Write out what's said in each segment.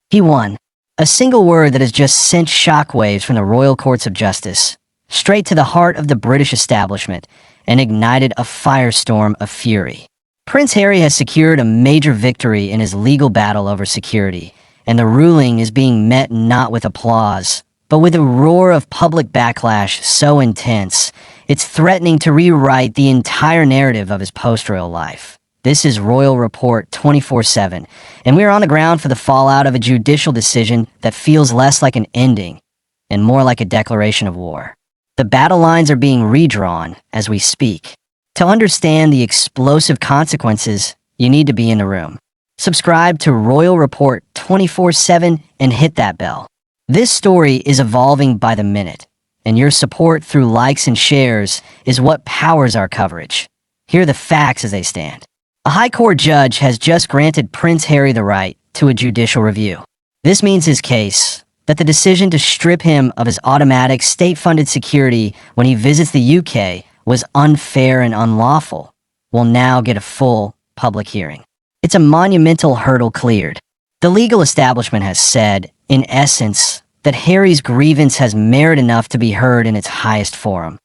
He won. A single word that has just sent shockwaves from the royal courts of justice, straight to the heart of the British establishment, and ignited a firestorm of fury. Prince Harry has secured a major victory in his legal battle over security, and the ruling is being met not with applause, but with a roar of public backlash so intense, it's threatening to rewrite the entire narrative of his post-royal life. This is Royal Report 24/7, and we're on the ground for the fallout of a judicial decision that feels less like an ending and more like a declaration of war. The battle lines are being redrawn as we speak. To understand the explosive consequences, you need to be in the room. Subscribe to Royal Report 24/7 and hit that bell. This story is evolving by the minute, and your support through likes and shares is what powers our coverage. Here are the facts as they stand. A High Court judge has just granted Prince Harry the right to a judicial review. This means his case, that the decision to strip him of his automatic state-funded security when he visits the UK was unfair and unlawful, will now get a full public hearing. It's a monumental hurdle cleared. The legal establishment has said, in essence, that Harry's grievance has merit enough to be heard in its highest forum.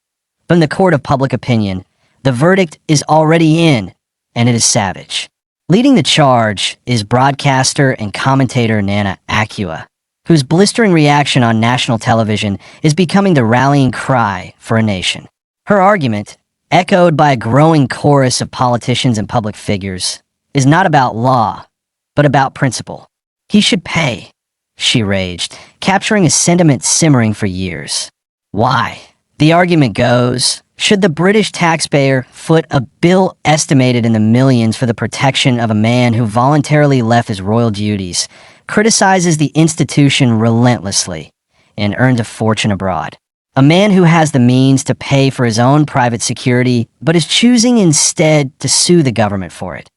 But in the court of public opinion, the verdict is already in, and it is savage. Leading the charge is broadcaster and commentator Nana Akua, whose blistering reaction on national television is becoming the rallying cry for a nation. Her argument, echoed by a growing chorus of politicians and public figures, is not about law, but about principle. He should pay, she raged, capturing a sentiment simmering for years. Why? The argument goes, should the British taxpayer foot a bill estimated in the millions for the protection of a man who voluntarily left his royal duties, criticizes the institution relentlessly, and earns a fortune abroad? A man who has the means to pay for his own private security, but is choosing instead to sue the government for it.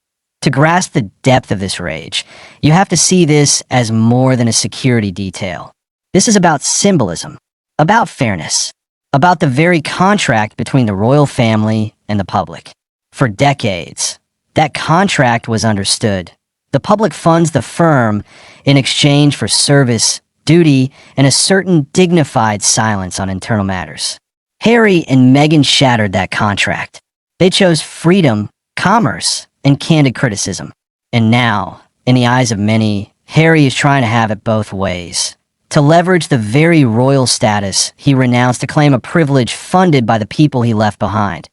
To grasp the depth of this rage, you have to see this as more than a security detail. This is about symbolism, about fairness, about the very contract between the royal family and the public. For decades, that contract was understood. The public funds the firm in exchange for service, duty, and a certain dignified silence on internal matters. Harry and Meghan shattered that contract. They chose freedom, commerce, and candid criticism. And now, in the eyes of many, Harry is trying to have it both ways. To leverage the very royal status he renounced to claim a privilege funded by the people he left behind.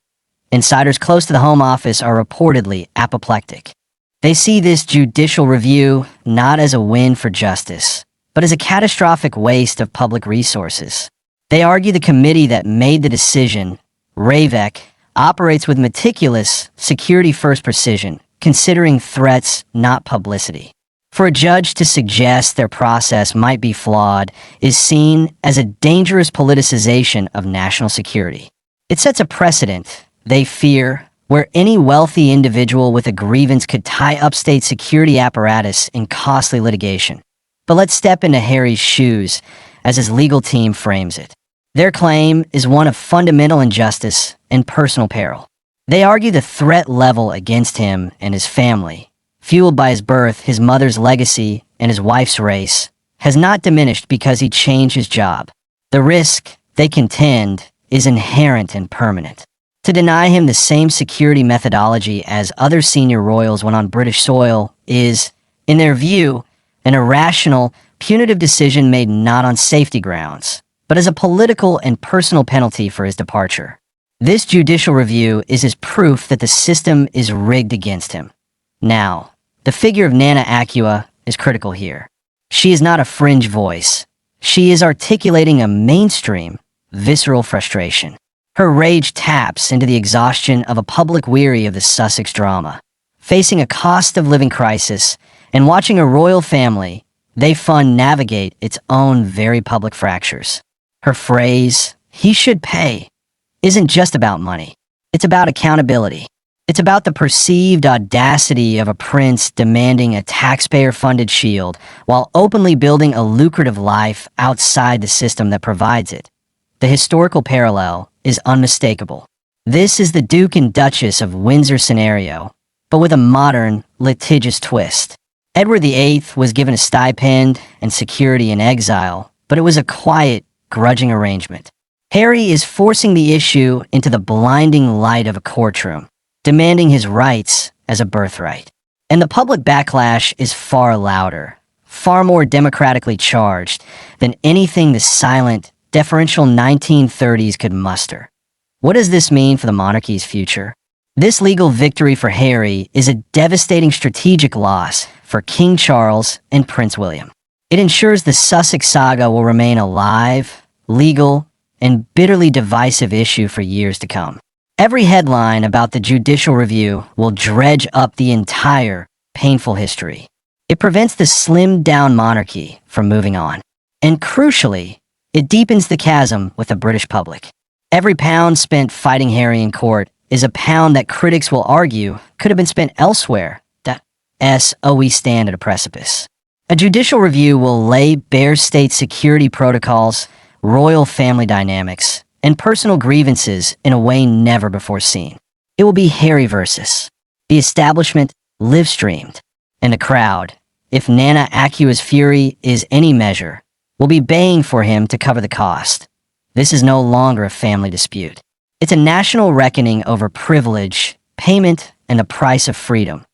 Insiders close to the Home Office are reportedly apoplectic. They see this judicial review not as a win for justice, but as a catastrophic waste of public resources. They argue the committee that made the decision, RAVEC, operates with meticulous, security-first precision, considering threats, not publicity. For a judge to suggest their process might be flawed is seen as a dangerous politicization of national security. It sets a precedent, they fear, where any wealthy individual with a grievance could tie up state security apparatus in costly litigation. But let's step into Harry's shoes as his legal team frames it. Their claim is one of fundamental injustice and personal peril. They argue the threat level against him and his family, fueled by his birth, his mother's legacy, and his wife's race, has not diminished because he changed his job. The risk, they contend, is inherent and permanent. To deny him the same security methodology as other senior royals when on British soil is, in their view, an irrational, punitive decision made not on safety grounds, but as a political and personal penalty for his departure. This judicial review is his proof that the system is rigged against him. Now, the figure of Nana Akua is critical here. She is not a fringe voice. She is articulating a mainstream, visceral frustration. Her rage taps into the exhaustion of a public weary of the Sussex drama, facing a cost of living crisis and watching a royal family they fund navigate its own very public fractures. Her phrase, "he should pay," isn't just about money. It's about accountability. It's about the perceived audacity of a prince demanding a taxpayer-funded shield while openly building a lucrative life outside the system that provides it. The historical parallel is unmistakable. This is the Duke and Duchess of Windsor scenario, but with a modern, litigious twist. Edward VIII was given a stipend and security in exile, but it was a quiet, grudging arrangement. Harry is forcing the issue into the blinding light of a courtroom, demanding his rights as a birthright. And the public backlash is far louder, far more democratically charged than anything the silent, deferential 1930s could muster. What does this mean for the monarchy's future? This legal victory for Harry is a devastating strategic loss for King Charles and Prince William. It ensures the Sussex saga will remain a live, legal, and bitterly divisive issue for years to come. Every headline about the judicial review will dredge up the entire painful history. It prevents the slimmed-down monarchy from moving on. And crucially, it deepens the chasm with the British public. Every pound spent fighting Harry in court is a pound that critics will argue could have been spent elsewhere. We stand at a precipice. A judicial review will lay bare state security protocols, royal family dynamics, and personal grievances in a way never before seen. It will be Harry versus the establishment live-streamed, and the crowd, if Nana Akua's fury is any measure, will be baying for him to cover the cost. This is no longer a family dispute. It's a national reckoning over privilege, payment, and the price of freedom.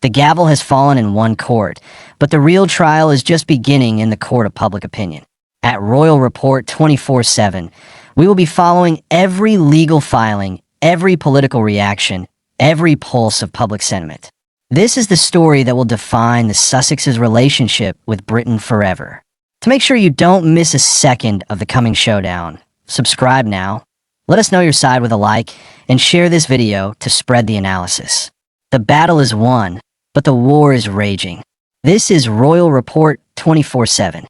The gavel has fallen in one court, but the real trial is just beginning in the court of public opinion. At Royal Report 24/7, we will be following every legal filing, every political reaction, every pulse of public sentiment. This is the story that will define the Sussex's relationship with Britain forever. To make sure you don't miss a second of the coming showdown, subscribe now. Let us know your side with a like, and share this video to spread the analysis. The battle is won, but the war is raging. This is Royal Report 24/7.